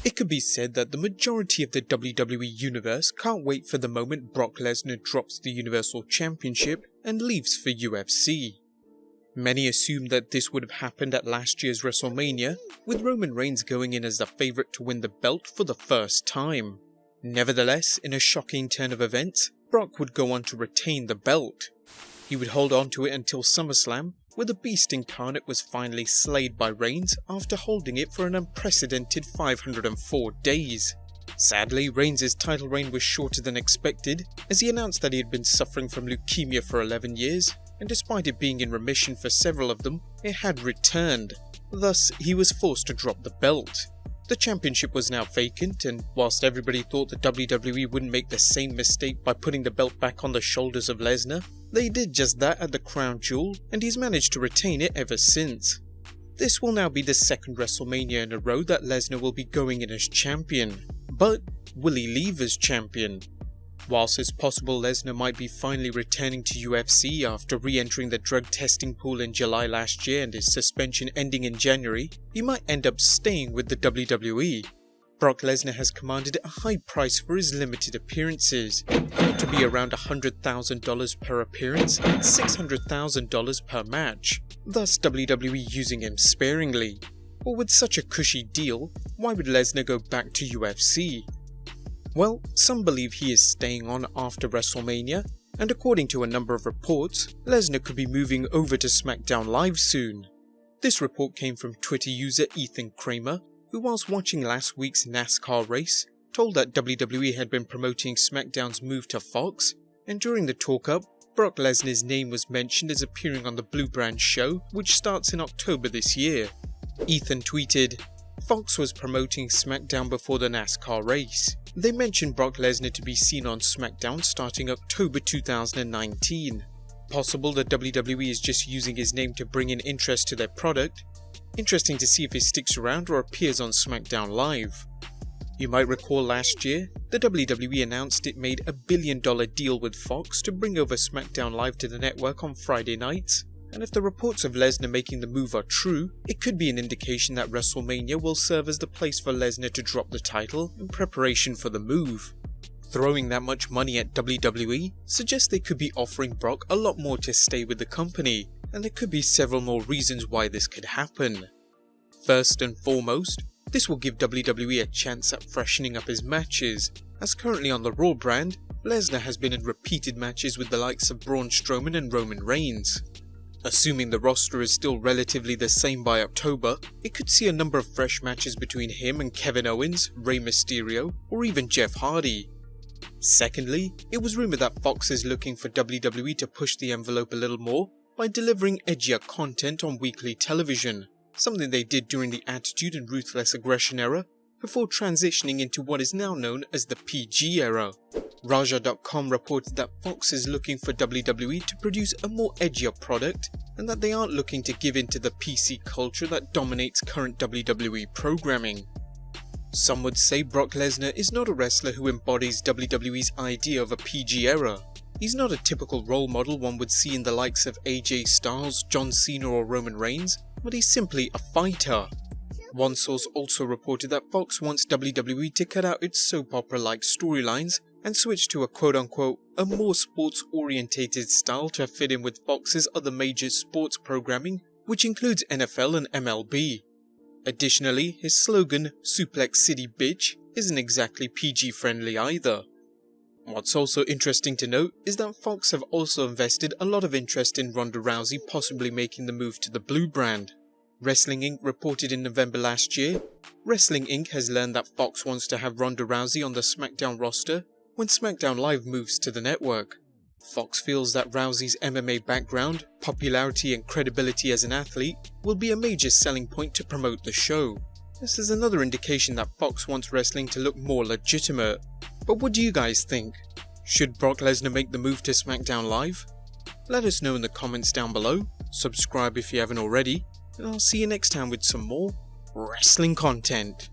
It could be said that the majority of the WWE Universe can't wait for the moment Brock Lesnar drops the Universal Championship and leaves for UFC. Many assumed that this would have happened at last year's Wrestlemania, with Roman Reigns going in as the favourite to win the belt for the first time. Nevertheless, in a shocking turn of events, Brock would go on to retain the belt. He would hold on to it until SummerSlam, where the Beast Incarnate was finally slayed by Reigns after holding it for an unprecedented 504 days. Sadly, Reigns' title reign was shorter than expected, as he announced that he had been suffering from leukemia for 11 years, and despite it being in remission for several of them, it had returned. Thus, he was forced to drop the belt. The championship was now vacant, and whilst everybody thought the WWE wouldn't make the same mistake by putting the belt back on the shoulders of Lesnar, they did just that at the Crown Jewel, and he's managed to retain it ever since. This will now be the second WrestleMania in a row that Lesnar will be going in as champion. But will he leave as champion? Whilst it's possible Lesnar might be finally returning to UFC after re-entering the drug testing pool in July last year and his suspension ending in January, he might end up staying with the WWE. Brock Lesnar has commanded a high price for his limited appearances, thought to be around $100,000 per appearance and $600,000 per match, thus WWE using him sparingly. But with such a cushy deal, why would Lesnar go back to UFC? Well, some believe he is staying on after WrestleMania, and according to a number of reports, Lesnar could be moving over to Smackdown Live soon. This report came from Twitter user Ethan Kramer, who whilst watching last week's NASCAR race, told that WWE had been promoting SmackDown's move to Fox, and during the talk-up, Brock Lesnar's name was mentioned as appearing on the Blue Brand show, which starts in October this year. Ethan tweeted, "Fox was promoting SmackDown before the NASCAR race. They mentioned Brock Lesnar to be seen on SmackDown starting October 2019. Possible the WWE is just using his name to bring in interest to their product. Interesting to see if he sticks around or appears on SmackDown Live." You might recall last year, the WWE announced it made a $1 billion deal with Fox to bring over SmackDown Live to the network on Friday nights, and if the reports of Lesnar making the move are true, it could be an indication that WrestleMania will serve as the place for Lesnar to drop the title in preparation for the move. Throwing that much money at WWE suggests they could be offering Brock a lot more to stay with the company, and there could be several more reasons why this could happen. First and foremost, this will give WWE a chance at freshening up his matches, as currently on the Raw brand, Lesnar has been in repeated matches with the likes of Braun Strowman and Roman Reigns. Assuming the roster is still relatively the same by October, it could see a number of fresh matches between him and Kevin Owens, Rey Mysterio, or even Jeff Hardy. Secondly, it was rumoured that Fox is looking for WWE to push the envelope a little more by delivering edgier content on weekly television, something they did during the Attitude and Ruthless Aggression era, before transitioning into what is now known as the PG era. Raja.com reported that Fox is looking for WWE to produce a more edgier product, and that they aren't looking to give in to the PC culture that dominates current WWE programming. Some would say Brock Lesnar is not a wrestler who embodies WWE's idea of a PG era. He's not a typical role model one would see in the likes of AJ Styles, John Cena or Roman Reigns, but he's simply a fighter. One source also reported that Fox wants WWE to cut out its soap opera-like storylines and switch to a quote-unquote a more sports-orientated style to fit in with Fox's other major sports programming, which includes NFL and MLB. Additionally, his slogan, "Suplex City Bitch," isn't exactly PG-friendly either. What's also interesting to note is that Fox have also invested a lot of interest in Ronda Rousey possibly making the move to the Blue brand. Wrestling Inc. reported in November last year, Wrestling Inc. has learned that Fox wants to have Ronda Rousey on the SmackDown roster when SmackDown Live moves to the network. Fox feels that Rousey's MMA background, popularity and credibility as an athlete will be a major selling point to promote the show. This is another indication that Fox wants wrestling to look more legitimate. But what do you guys think? Should Brock Lesnar make the move to SmackDown Live? Let us know in the comments down below, subscribe if you haven't already, and I'll see you next time with some more wrestling content.